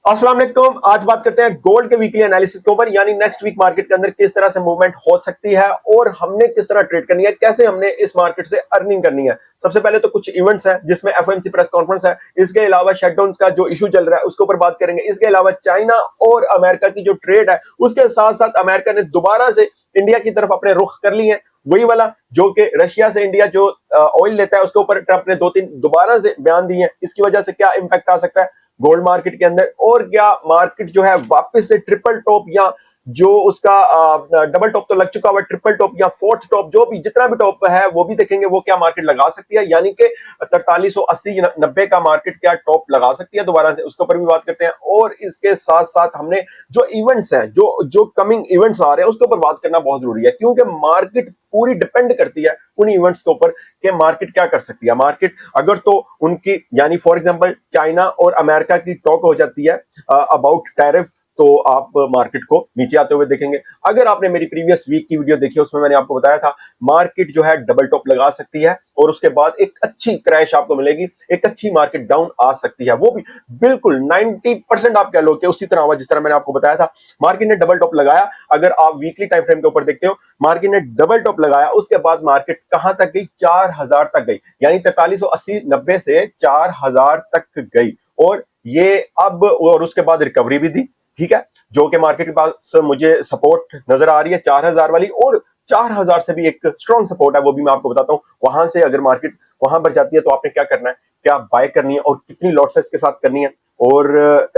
अस्सलाम वालेकुम। आज बात करते हैं गोल्ड के वीकली एनालिसिस के ऊपर, यानी नेक्स्ट वीक मार्केट के अंदर किस तरह से मूवमेंट हो सकती है और हमने किस तरह ट्रेड करनी है, कैसे हमने इस मार्केट से अर्निंग करनी है। सबसे पहले तो कुछ इवेंट्स हैं जिसमें एफओएमसी प्रेस कॉन्फ्रेंस है, इसके अलावा शटडाउन का जो इशू चल रहा है उसके ऊपर बात करेंगे। इसके अलावा चाइना और अमेरिका की जो ट्रेड है उसके साथ साथ अमेरिका ने दोबारा से इंडिया की तरफ अपने रुख कर लिए हैं, वही वाला जो कि रशिया से इंडिया जो ऑयल लेता है उसके ऊपर ट्रंप ने दो तीन दोबारा से बयान दिए हैं। इसकी वजह से क्या इंपैक्ट आ सकता है गोल्ड मार्केट के अंदर, और क्या मार्केट जो है वापस से ट्रिपल टॉप या जो उसका डबल टॉप तो लग चुका हुआ, ट्रिपल टॉप या फोर्थ टॉप जो भी जितना भी टॉप है वो भी देखेंगे, वो क्या मार्केट लगा सकती है, यानी कि 4380-90 का मार्केट क्या टॉप लगा सकती है दोबारा से, उसके ऊपर भी बात करते हैं। और इसके साथ साथ हमने जो इवेंट्स हैं, जो जो कमिंग इवेंट्स आ रहे हैं उसके ऊपर बात करना बहुत जरूरी है, क्योंकि मार्केट पूरी डिपेंड करती है उन इवेंट्स के ऊपर कि मार्केट क्या कर सकती है। मार्केट अगर तो उनकी यानी फॉर एग्जांपल चाइना और अमेरिका की टॉक हो जाती है अबाउट टैरिफ, तो आप मार्केट को नीचे आते हुए देखेंगे। अगर आपने मेरी प्रीवियस वीक की वीडियो देखी, उसमें मैंने आपको बताया था मार्केट जो है डबल टॉप लगा सकती है और उसके बाद एक अच्छी क्रैश आपको मिलेगी, एक अच्छी मार्केट डाउन आ सकती है, वो भी बिल्कुल 90% आप कह लो कि उसी तरह हुआ जिस तरह मैंने आपको बताया था। मार्केट ने डबल टॉप लगाया, अगर आप वीकली टाइम फ्रेम के ऊपर देखते हो, मार्केट ने डबल टॉप लगाया, उसके बाद मार्केट कहां तक गई, 4000 तक गई, यानी 4380-90 से 4000 तक गई। और ये अब और उसके बाद रिकवरी भी दी, ठीक है, जो कि मार्केट के पास मुझे सपोर्ट नजर आ रही है 4000 वाली, और 4000 से भी एक स्ट्रॉन्ग सपोर्ट है, वो भी मैं आपको बताता हूं। वहां से अगर मार्केट वहां पर जाती है तो आपने क्या करना है, क्या बाय करनी है और कितनी लॉट साइज के साथ करनी है, और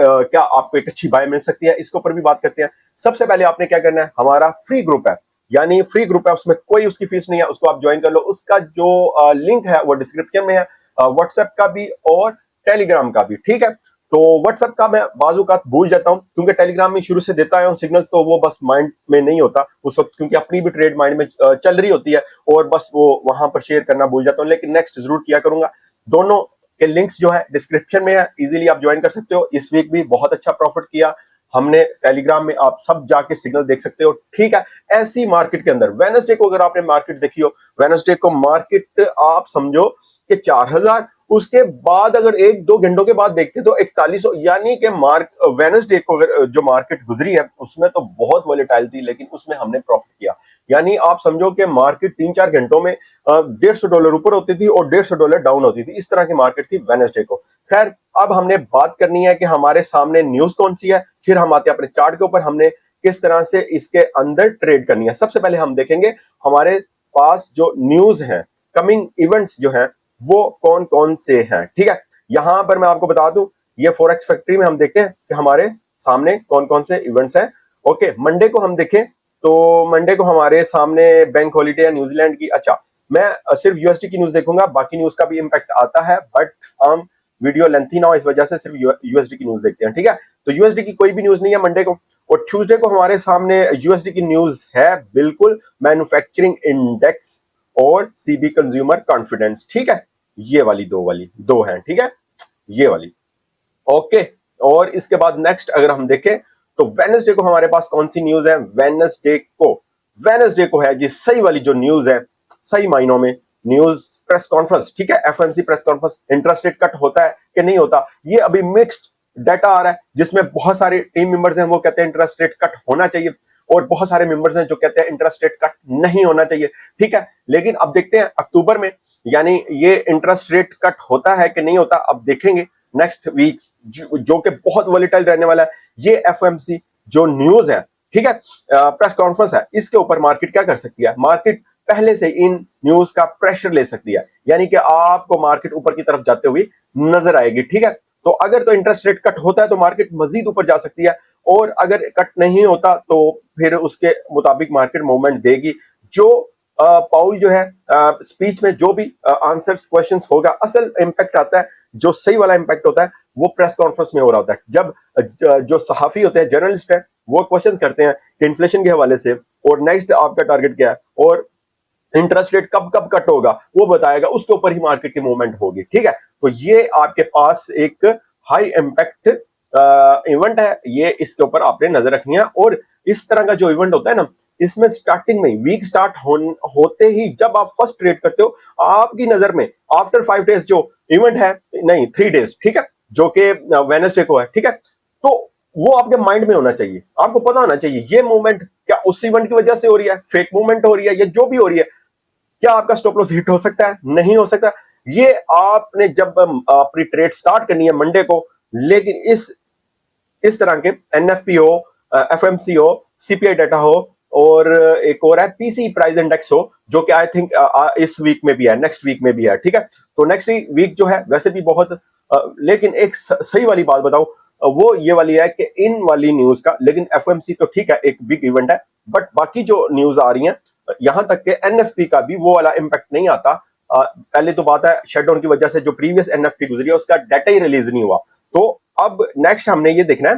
क्या आपको एक अच्छी बाय मिल सकती है, इसके ऊपर भी बात करते हैं। सबसे पहले आपने क्या करना है, हमारा फ्री ग्रुप है, यानी फ्री ग्रुप है, उसमें कोई उसकी फीस नहीं है, उसको आप ज्वाइन कर लो। उसका जो लिंक है वो डिस्क्रिप्शन में है, व्हाट्सएप का भी और टेलीग्राम का भी, ठीक है। तो व्हाट्सएप का मैं बाजूकात भूल जाता हूं, क्योंकि टेलीग्राम में शुरू से देता है सिग्नल, तो वो बस माइंड में नहीं होता उस वक्त, क्योंकि अपनी भी ट्रेड माइंड में चल रही होती है, और बस वो वहां पर शेयर करना भूल जाता हूं, लेकिन नेक्स्ट जरूर किया करूंगा। दोनों के लिंक्स जो है डिस्क्रिप्शन में है, इजीली आप ज्वाइन कर सकते हो। इस वीक भी बहुत अच्छा प्रॉफिट किया हमने टेलीग्राम में, आप सब जाके सिग्नल देख सकते हो, ठीक है। ऐसी मार्केट के अंदर वेडनेसडे को अगर आपने मार्केट देखी हो, वेडनेसडे को मार्केट आप समझो कि 4000, उसके बाद अगर एक दो घंटों के बाद देखते तो 4100, यानी कि वेडनेसडे को अगर जो मार्केट गुजरी है उसमें तो बहुत वॉलेटाइल थी, लेकिन उसमें हमने प्रॉफिट किया। यानी आप समझो कि मार्केट 3-4 घंटों में $150 ऊपर होती थी और $150 डाउन होती थी, इस तरह की मार्केट थी वेडनेसडे को। खैर, अब हमने बात करनी है कि हमारे सामने न्यूज कौन सी है, फिर हम आते हैं अपने चार्ट के ऊपर, हमने किस तरह से इसके अंदर ट्रेड करनी है। सबसे पहले हम देखेंगे हमारे पास जो न्यूज है, कमिंग इवेंट्स जो है वो कौन कौन से हैं, ठीक है। यहां पर मैं आपको बता दूं, ये फॉरेक्स फैक्ट्री में हम देखते हैं कि हमारे सामने कौन कौन से इवेंट्स हैं। ओके, मंडे को हम देखें तो मंडे को हमारे सामने बैंक हॉलीडे है न्यूजीलैंड की। अच्छा, मैं सिर्फ यूएसडी की न्यूज देखूंगा, बाकी न्यूज का भी इंपैक्ट आता है, बट हम वीडियो लेंथी ना हो इस वजह से सिर्फ यूएसडी की न्यूज देखते हैं, ठीक है। तो यूएसडी की कोई भी न्यूज नहीं है मंडे को। और ट्यूसडे को हमारे सामने यूएसडी की न्यूज है, बिल्कुल, मैन्युफैक्चरिंग इंडेक्स और सीबी कंज्यूमर कॉन्फिडेंस, ठीक है। ये वाली दो हैं, ठीक है, ये वाली। ओके, और इसके बाद नेक्स्ट अगर हम देखें तो वेडनेसडे को हमारे पास कौन सी न्यूज है, वेडनेसडे को है जी सही वाली जो न्यूज है, सही मायनों में न्यूज प्रेस कॉन्फ्रेंस, ठीक है, FOMC press conference. Interest rate cut होता है कि नहीं होता, ये अभी मिक्स्ड डाटा आ रहा है, जिसमें बहुत सारे टीम मेंबर्स हैं वो कहते हैं इंटरेस्ट रेट कट होना चाहिए, और बहुत सारे मेंबर्स हैं जो कहते हैं इंटरेस्ट रेट कट नहीं होना चाहिए, ठीक है। लेकिन अब देखते हैं अक्टूबर में, यानी ये इंटरेस्ट रेट कट होता है कि नहीं होता, अब देखेंगे नेक्स्ट वीक, जो कि बहुत वॉलेटाइल रहने वाला है। ये एफओएमसी जो न्यूज है, ठीक है, प्रेस कॉन्फ्रेंस है, इसके ऊपर मार्केट क्या कर सकती है, मार्केट पहले से इन न्यूज का प्रेशर ले सकती है, यानी कि आपको मार्केट ऊपर की तरफ जाते हुए नजर आएगी, ठीक है। तो अगर तो इंटरेस्ट रेट कट होता है तो मार्केट मजीद ऊपर जा सकती है, और अगर कट नहीं होता तो फिर उसके मुताबिक मार्केट मूवमेंट देगी। जो पाउल जो है स्पीच में जो भी आंसर्स क्वेश्चंस होगा, असल इंपैक्ट आता है, जो सही वाला इंपैक्ट होता है वो प्रेस कॉन्फ्रेंस में हो रहा होता है, जब जो सहाफी होते हैं, जर्नलिस्ट है, वो क्वेश्चंस करते हैं कि इन्फ्लेशन के हवाले से, और नेक्स्ट आपका टारगेट क्या है, और इंटरेस्ट रेट कब कब कट होगा वो बताएगा, उसके ऊपर ही मार्केट की मूवमेंट होगी, ठीक है। तो ये आपके पास एक हाई इंपैक्ट इवेंट है, ये इसके ऊपर आपने नजर रखनी है। और इस तरह का जो इवेंट होता है ना, इसमें स्टार्टिंग में वीक स्टार्ट होते ही जब आप फर्स्ट ट्रेड करते हो, आपकी नजर में आफ्टर 5 डेज जो इवेंट है, नहीं 3 डेज, ठीक है, जो कि वेडनेसडे को है, ठीक है, तो वो आपके माइंड में होना चाहिए, आपको पता होना चाहिए ये मूवमेंट क्या उस इवेंट की वजह से हो रही है, फेक मूवमेंट हो रही है, या जो भी हो रही है, क्या आपका स्टॉप लॉस हिट हो सकता है, नहीं हो सकता। ये आपने जब अपनी ट्रेड स्टार्ट करनी है मंडे को, लेकिन इस तरह के एनएफपी हो, एफएमसी हो, सीपीआई डाटा हो, और एक और है पीसी प्राइस इंडेक्स हो, जो कि आई थिंक इस वीक में भी है, नेक्स्ट वीक में भी है, ठीक है। तो नेक्स्ट वीक जो है वैसे भी बहुत लेकिन एक सही वाली बात बताऊं, वो ये वाली है कि इन वाली न्यूज का, लेकिन एफएमसी तो ठीक है एक बिग इवेंट है, बट बाकी जो न्यूज आ रही है यहां तक के एनएफपी का भी वो वाला इंपैक्ट नहीं आता। पहले तो बात है शटडाउन की वजह से जो प्रीवियस एनएफपी गुजरी है उसका डाटा ही रिलीज नहीं हुआ। तो अब नेक्स्ट हमने ये देखना है,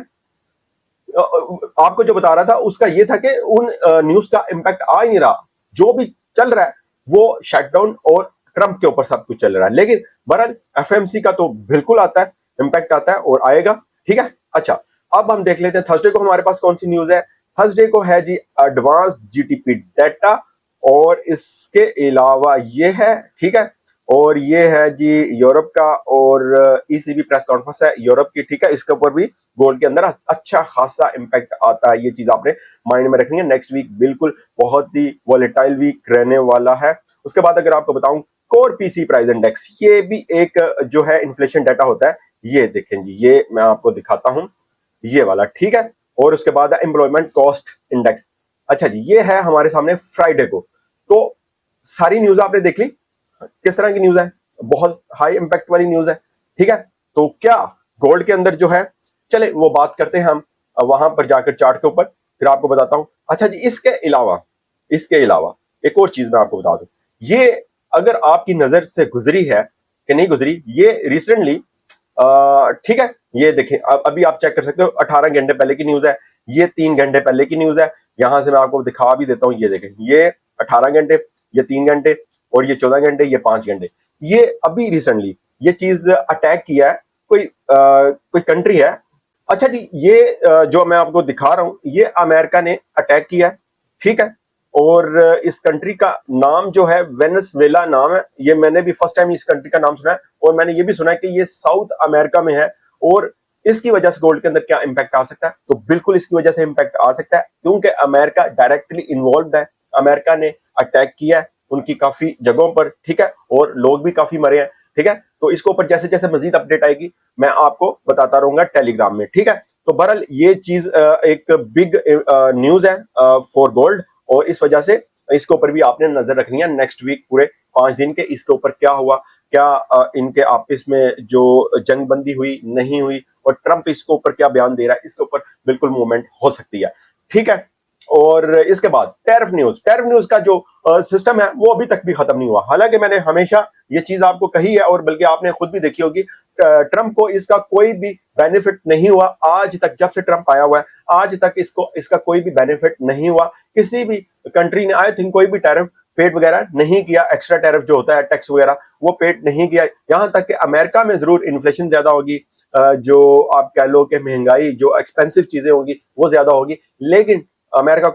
आपको जो बता रहा था उसका ये था कि उन न्यूज का इंपैक्ट आ ही नहीं रहा, जो भी चल रहा है वो शटडाउन और ट्रंप के ऊपर सब कुछ चल रहा है। लेकिन बहरहाल एफएमसी का तो बिल्कुल आता है, इंपैक्ट आता है और आएगा, ठीक है। अच्छा, अब हम देख लेते हैं थर्सडे को हमारे पास कौन सी न्यूज है। थर्सडे को है जी एडवांस जीडीपी डाटा, और इसके अलावा ये है, ठीक है, और ये है जी यूरोप का, और ईसीबी प्रेस कॉन्फ्रेंस है यूरोप की, ठीक है। इसके ऊपर भी गोल्ड के अंदर अच्छा खासा इंपैक्ट आता है, ये चीज आपने माइंड में रखनी है। नेक्स्ट वीक बिल्कुल बहुत ही वॉलेटाइल वीक रहने वाला है। उसके बाद अगर आपको बताऊं कोर पीसी प्राइस इंडेक्स, ये भी एक जो है इन्फ्लेशन डाटा होता है, ये देखें जी, ये मैं आपको दिखाता हूं, ये वाला, ठीक है। और उसके बाद एम्प्लॉयमेंट कॉस्ट इंडेक्स। अच्छा जी, ये है हमारे सामने फ्राइडे को। तो सारी न्यूज आपने देख ली, किस तरह की न्यूज है, बहुत हाई इंपैक्ट वाली न्यूज है, ठीक है। तो क्या गोल्ड के अंदर जो है, चले वो बात करते हैं हम वहां पर जाकर चार्ट के ऊपर, फिर आपको बताता हूं। अच्छा जी, इसके अलावा एक और चीज मैं आपको बता दूं, ये अगर आपकी नजर से गुजरी है कि नहीं गुजरी, ये रिसेंटली, ठीक है, ये देखें, अभी आप चेक कर सकते हो, 18 घंटे पहले की न्यूज है, ये 3 घंटे पहले की न्यूज है। यहां से मैं आपको दिखा भी देता हूं, ये देखें, ये 18 घंटे, ये 3 घंटे, और ये 14 घंटे, ये 5 घंटे। ये अभी रिसेंटली ये चीज अटैक किया है, कोई कंट्री है। अच्छा जी, ये जो मैं आपको दिखा रहा हूं, ये अमेरिका ने अटैक किया है, ठीक है। और इस कंट्री का नाम जो है वेनेजुएला नाम है, ये मैंने भी फर्स्ट टाइम इस कंट्री का नाम सुना है, और मैंने ये भी सुना है कि ये साउथ अमेरिका में है। और इसकी वजह से गोल्ड के अंदर क्या इंपैक्ट आ सकता है, तो बिल्कुल इसकी वजह से इंपैक्ट आ सकता है, क्योंकि अमेरिका डायरेक्टली इन्वॉल्व है। अमेरिका ने अटैक किया है उनकी काफी जगहों पर, ठीक है, और लोग भी काफी मरे हैं, ठीक है। तो इसके ऊपर जैसे जैसे मजीद अपडेट आएगी मैं आपको बताता रहूंगा टेलीग्राम में, ठीक है। तो बहरहाल ये चीज एक बिग न्यूज है फॉर गोल्ड, और इस वजह से इसके ऊपर भी आपने नजर रखनी है नेक्स्ट वीक पूरे 5 दिन के, इसके ऊपर क्या हुआ, क्या इनके आपस में जो जंगबंदी हुई नहीं हुई, और ट्रंप इसके ऊपर क्या बयान दे रहा है, इसके ऊपर बिल्कुल मूवमेंट हो सकती है, ठीक है। और इसके बाद टैरिफ न्यूज का जो सिस्टम है वो अभी तक भी खत्म नहीं हुआ। हालांकि मैंने हमेशा ये चीज आपको कही है, और बल्कि आपने खुद भी देखी होगी, ट्रंप को इसका कोई भी बेनिफिट नहीं हुआ आज तक, जब से ट्रंप आया हुआ है आज तक इसका कोई भी बेनिफिट नहीं हुआ। किसी भी कंट्री ने आई थिंक कोई भी टैरिफ पेड वगैरह नहीं किया, एक्स्ट्रा टैरिफ जो होता है टैक्स वगैरह वो पेड नहीं किया। यहां तक कि अमेरिका में जरूर इन्फ्लेशन ज्यादा होगी, जो आप कह लो कि महंगाई, जो एक्सपेंसिव चीजें होंगी वो ज्यादा होगी, लेकिन अमेरिका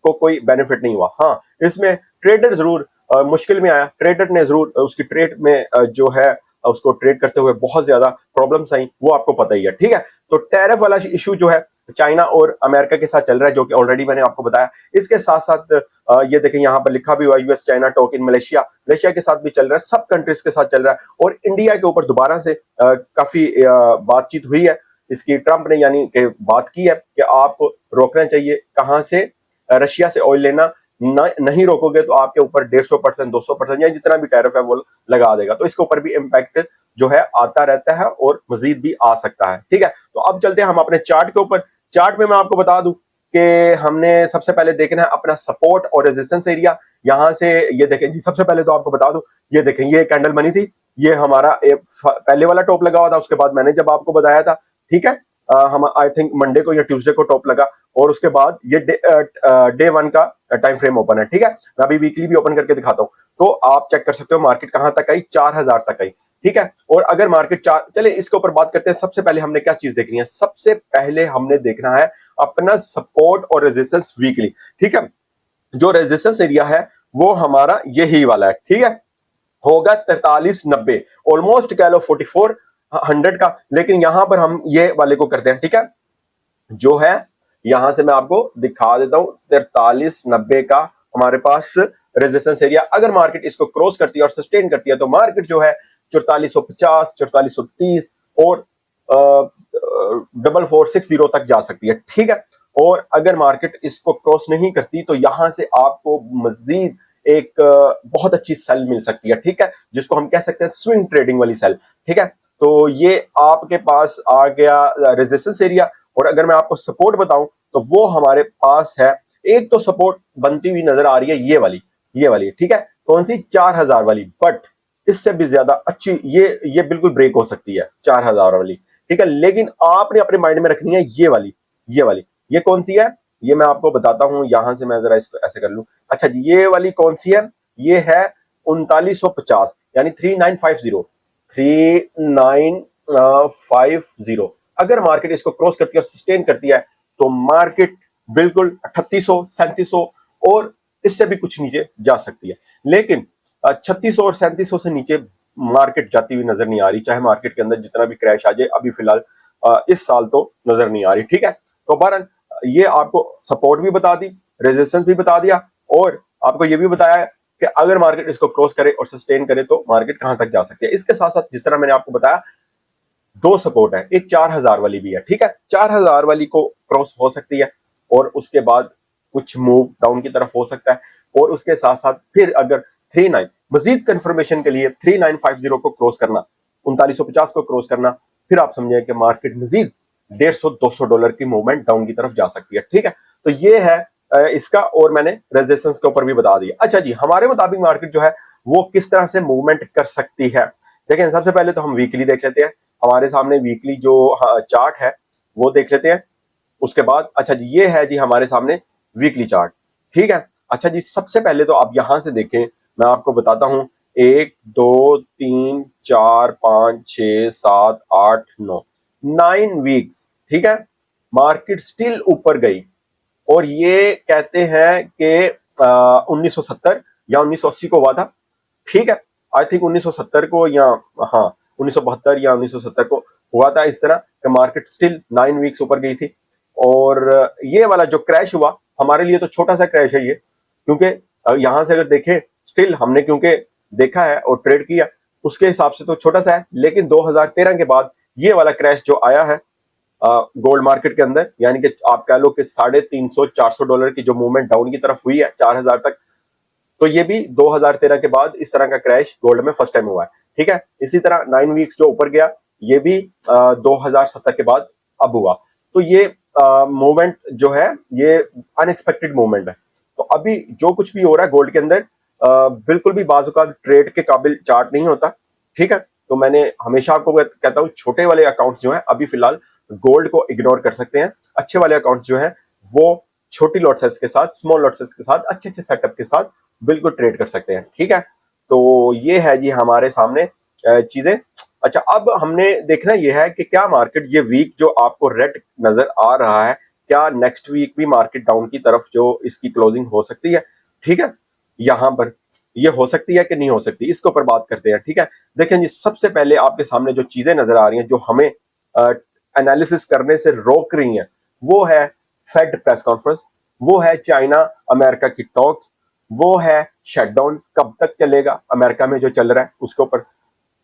कोई बेनिफिट नहीं हुआ। हाँ, इसमें ट्रेडर जरूर मुश्किल में आया, ट्रेडर ने जरूर उसकी ट्रेड में जो है उसको ट्रेड करते हुए बहुत ज्यादा प्रॉब्लम्स आई, वो आपको पता ही है, ठीक है। तो टैरिफ वाला इशू जो है चाइना और अमेरिका के साथ चल रहा है, जो कि ऑलरेडी मैंने आपको बताया। इसके साथ साथ ये देखें यहाँ पर लिखा भी हुआ US China talk in Malaysia के साथ भी चल रहा है, सब कंट्रीज के साथ चल रहा है। और इंडिया के ऊपर दोबारा से काफी बातचीत हुई है इसकी, ट्रंप ने यानी कि बात की है कि आप रोकना चाहिए, कहां से, रशिया से ऑयल लेना, नहीं रोकोगे तो आपके ऊपर 150%, 200% या जितना भी टैरिफ है वो लगा देगा। तो इसके ऊपर भी इम्पैक्ट जो है आता रहता है और मजीद भी आ सकता है, ठीक है। तो अब चलते हैं हम अपने चार्ट के ऊपर। चार्ट में मैं आपको बता दूं कि हमने सबसे पहले देखना है अपना सपोर्ट और रेजिस्टेंस एरिया। यहां से ये देखें जी, सबसे पहले तो आपको बता दूं, ये देखें, ये कैंडल बनी थी, ये हमारा पहले वाला टॉप लगा हुआ था, उसके बाद मैंने जब आपको बताया था, ठीक है, हम आई थिंक मंडे को या ट्यूसडे को टॉप लगा, और उसके बाद ये डे 1 का टाइम फ्रेम ओपन है, ठीक है। मैं अभी वीकली भी ओपन करके दिखाता हूं, तो आप चेक कर सकते हो मार्केट कहां तक आई, 4000 तक आई, ठीक है। और अगर मार्केट चले इसके ऊपर बात करते हैं, सबसे पहले हमने क्या चीज देखनी है, सबसे पहले हमने देखना है अपना सपोर्ट और रेजिस्टेंस वीकली, ठीक है। जो रेजिस्टेंस एरिया है वो हमारा यही वाला है, ठीक है, होगा 4390, ऑलमोस्ट कह लो 4400 का, लेकिन यहां पर हम ये वाले को करते हैं, ठीक है। जो है, यहां से मैं आपको दिखा देता हूं, 4390 का हमारे पास रेजिस्टेंस एरिया। अगर मार्केट इसको क्रॉस करती है और सस्टेन करती है तो मार्केट जो है 4450, 4430 और 4460 तक जा सकती है, ठीक है। और अगर मार्केट इसको क्रॉस नहीं करती तो यहां से आपको मजीद एक बहुत अच्छी सेल मिल सकती है, ठीक है, जिसको हम कह सकते हैं स्विंग ट्रेडिंग वाली सेल, ठीक है। तो ये आपके पास आ गया रेजिस्टेंस एरिया। और अगर मैं आपको सपोर्ट बताऊं तो वो हमारे पास है, एक तो सपोर्ट बनती हुई नजर आ रही है ये वाली, ठीक है, कौन सी, 4000 वाली। बट इससे भी ज्यादा अच्छी ये बिल्कुल ब्रेक हो सकती है 4000 वाली, ठीक है। लेकिन आपने अपने माइंड में रखनी है ये वाली ये कौन सी है, ये मैं आपको बताता हूं। यहां से मैं जरा इसको ऐसे कर लूं। अच्छा जी, ये वाली कौन सी है, ये है 3950, यानी 3950, 3950। अगर मार्केट इसको क्रॉस करती है और सस्टेन करती है तो मार्केट बिल्कुल 3800, 3700 और इससे भी कुछ नीचे जा सकती है। लेकिन 3600 और 3700 से नीचे मार्केट जाती हुई नजर नहीं आ रही, चाहे मार्केट के अंदर जितना भी क्रैश आ जाए अभी फिलहाल इस साल तो नजर नहीं आ रही, ठीक है। तो बहरहाल ये आपको सपोर्ट भी बता दी, रेजिस्टेंस भी बता दिया, और आपको ये भी बताया कि अगर मार्केट इसको क्रॉस करे और सस्टेन करे तो मार्केट कहां तक जा सकती है। इसके साथ साथ जिस तरह मैंने आपको बताया, दो सपोर्ट है, एक 4000 वाली भी है, ठीक है। 4000 वाली को क्रॉस हो सकती है और उसके बाद कुछ मूव डाउन की तरफ हो सकता है। और उसके साथ साथ फिर अगर 39 मजीद कंफर्मेशन के लिए 3950 को क्रॉस करना, 3950 को क्रॉस करना, फिर आप समझिए कि मार्केट मजीद 150-200 डॉलर की मूवमेंट डाउन की तरफ जा सकती है, ठीक है। तो ये है इसका, और मैंने रेजिस्टेंस के ऊपर भी बता दिया। अच्छा जी, हमारे मुताबिक मार्केट जो है वो किस तरह से मूवमेंट कर सकती है। देखें, सबसे पहले तो हम वीकली देख लेते हैं। हमारे सामने वीकली जो चार्ट है वो देख लेते हैं। उसके बाद अच्छा जी, ये है जी हमारे सामने वीकली चार्ट, ठीक है। अच्छा जी, सबसे पहले तो आप यहां से देखें, मैं आपको बताता हूं, 1 2 3 4 5 6 7 8 9, 9 वीक्स, ठीक है। मार्केट स्टिल ऊपर गई और ये कहते हैं कि 1970 या 1980 को हुआ था, ठीक है। आई थिंक 1970 को, या हाँ 1972 या 1970 को हुआ था इस तरह कि मार्केट स्टिल 9 वीक्स ऊपर गई थी। और ये वाला जो क्रैश हुआ हमारे लिए तो छोटा सा क्रैश है ये, क्योंकि यहां से अगर देखें, स्टिल हमने क्योंकि देखा है और ट्रेड किया, उसके हिसाब से तो छोटा सा है। लेकिन 2013 के बाद ये वाला क्रैश जो आया है गोल्ड मार्केट के अंदर, यानी कि आप कह लो कि 350-400 डॉलर की जो मूवमेंट डाउन की तरफ हुई है 4000 तक, तो ये भी 2013 के बाद इस तरह का क्रैश गोल्ड में फर्स्ट टाइम हुआ है, ठीक है। इसी तरह 9 वीक्स जो ऊपर गया, ये भी 2070 के बाद अब हुआ। तो ये मूवमेंट जो है ये अनएक्सपेक्टेड मूवमेंट है। तो अभी जो कुछ भी हो रहा है गोल्ड के अंदर बिल्कुल भी बाजुका ट्रेड के काबिल चार्ट नहीं होता, ठीक है। तो मैंने हमेशा आपको कहता हूं, छोटे वाले अकाउंट जो है अभी फिलहाल गोल्ड को इग्नोर कर सकते हैं। अच्छे वाले अकाउंट जो है वो छोटी लॉट साइज के साथ, स्मॉल लॉट साइज के साथ, अच्छे अच्छे सेटअप के साथ बिल्कुल ट्रेड कर सकते हैं, ठीक है। तो ये है जी हमारे सामने चीजें। अच्छा, अब हमने देखना ये है कि क्या मार्केट ये वीक जो आपको रेड नजर आ रहा है, क्या नेक्स्ट वीक भी मार्केट डाउन की तरफ जो इसकी क्लोजिंग हो सकती है, ठीक है। यहां पर ये हो सकती है कि नहीं हो सकती, इसके ऊपर बात करते हैं, ठीक है। देखें जी, सबसे पहले आपके सामने जो चीजें नजर आ रही हैं जो हमें एनालिसिस करने से रोक रही हैं, वो है फेड प्रेस कॉन्फ्रेंस, वो है चाइना अमेरिका की टॉक, वो है शटडाउन कब तक चलेगा अमेरिका में जो चल रहा है उसके ऊपर।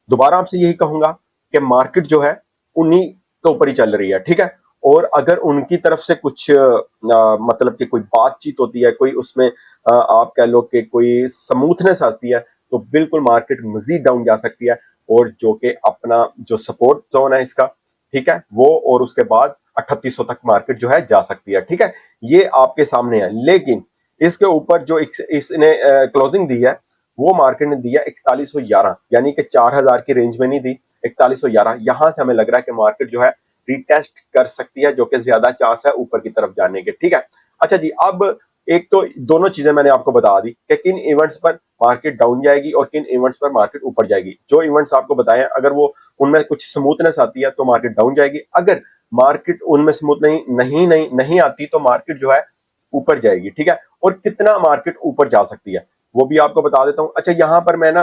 दोबारा आपसे यही कहूंगा कि मार्केट जो है उन्हीं के ऊपर ही चल रही है, ठीक है। और अगर उनकी तरफ से कुछ मतलब कि कोई बातचीत होती है, कोई उसमें आप कह लो कि कोई स्मूथनेस आती है, तो बिल्कुल मार्केट मजीद डाउन जा सकती है। और जो कि अपना जो सपोर्ट जोन है इसका, ठीक है, वो और उसके बाद 3800 तक मार्केट जो है जा सकती है, ठीक है। ये आपके सामने है। लेकिन इसके ऊपर जो इसने क्लोजिंग दी है वो मार्केट ने दिया 4111, यानी कि 4000 की रेंज में नहीं दी, 4111। यहां से हमें लग रहा है कि मार्केट जो है रिटेस्ट कर सकती है, जो कि ज्यादा चांस है ऊपर की तरफ जाने के, ठीक है। अच्छा जी, अब एक तो दोनों चीजें मैंने आपको बता दी कि किन इवेंट्स पर मार्केट डाउन जाएगी और किन इवेंट्स पर मार्केट ऊपर जाएगी। जो इवेंट्स आपको बताए, अगर वो उनमें कुछ स्मूथनेस आती है तो मार्केट डाउन जाएगी, अगर मार्केट उनमें स्मूथ नहीं आती तो मार्केट जो है ऊपर जाएगी, ठीक है। और कितना मार्केट ऊपर जा सकती है वो भी आपको बता देता हूं। अच्छा, यहां पर मैं ना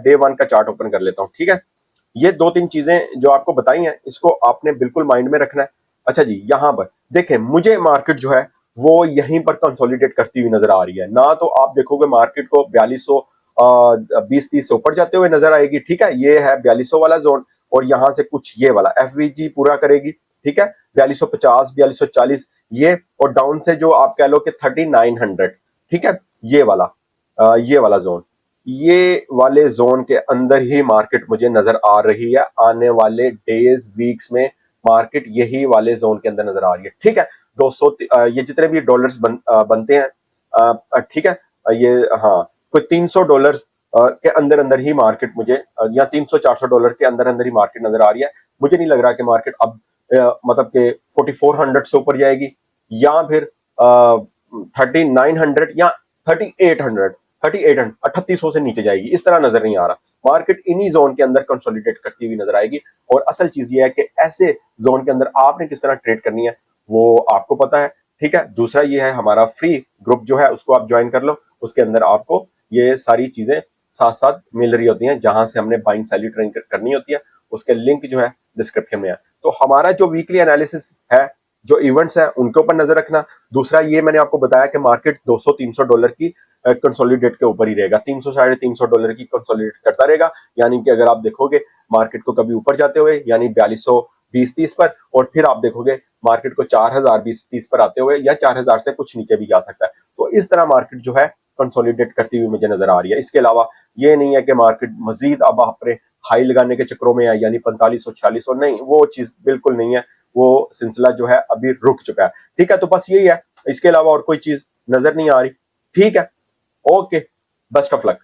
डे 1 का चार्ट ओपन कर लेता हूं, ठीक है। ये दो तीन चीजें जो आपको बताई हैं इसको आपने बिल्कुल माइंड में रखना है। अच्छा जी, यहाँ पर देखें मुझे मार्केट जो है वो यहीं पर कंसोलिडेट करती हुई नजर आ रही है। ना तो आप देखोगे मार्केट को 4200 20-30 से ऊपर जाते हुए नजर आएगी, ठीक है, ये है 4200 वाला जोन, और यहाँ से कुछ ये वाला एफवीजी पूरा करेगी, ठीक है, 4250 4240 ये, और डाउन से जो आप कह लो कि 3900, ठीक है, ये वाला जोन, ये वाले जोन के अंदर ही मार्केट मुझे नजर आ रही है। आने वाले डेज वीक्स में मार्केट यही वाले जोन के अंदर नजर आ रही है, ठीक है। 200 ये जितने भी डॉलर्स बनते हैं, ठीक है, ये हाँ, कोई $300 के अंदर अंदर ही मार्केट मुझे या $300-400 के अंदर अंदर ही मार्केट नजर आ रही है। मुझे नहीं लग रहा कि मार्केट अब मतलब कि 4400 से ऊपर जाएगी, या फिर 3900 या 3800, 3800 से नीचे जाएगी, इस तरह नजर नहीं आ रहा। मार्केट इन्हीं जोन के अंदर कंसोलिडेट करती हुई नजर आएगी। और असल चीज ये है कि ऐसे जोन के अंदर आपने किस तरह ट्रेड करनी है वो आपको पता है, ठीक है। दूसरा ये है हमारा फ्री ग्रुप जो है उसको आप ज्वाइन कर लो, उसके अंदर आपको ये सारी चीजें साथ साथ मिल रही होती हैं, जहां से हमने बाइंग सेलिंग ट्रेड करनी होती है, उसके लिंक जो है डिस्क्रिप्शन में है। तो हमारा जो वीकली एनालिसिस है, जो इवेंट्स है उनके ऊपर नजर रखना। दूसरा ये मैंने आपको बताया कि मार्केट $200-300 की कंसोलिडेट के ऊपर ही रहेगा, 300 साढ़े $300 की कंसोलिडेट करता रहेगा। यानी कि अगर आप देखोगे मार्केट को कभी ऊपर जाते हुए यानी 4220-30 पर, और फिर आप देखोगे मार्केट को 4020-30 पर आते हुए, या 4000 से कुछ नीचे भी जा सकता है। तो इस तरह मार्केट जो है कंसोलिडेट करती हुई मुझे नजर आ रही है। इसके अलावा ये नहीं है कि मार्केट मजीद अब अपने हाई लगाने के चक्रों में है, यानी 4500-4600, नहीं, वो चीज बिल्कुल नहीं है। वो सिलसिला जो है अभी रुक चुका है, ठीक है। तो बस यही है, इसके अलावा और कोई चीज नजर नहीं आ रही, ठीक है। Okay, best of luck.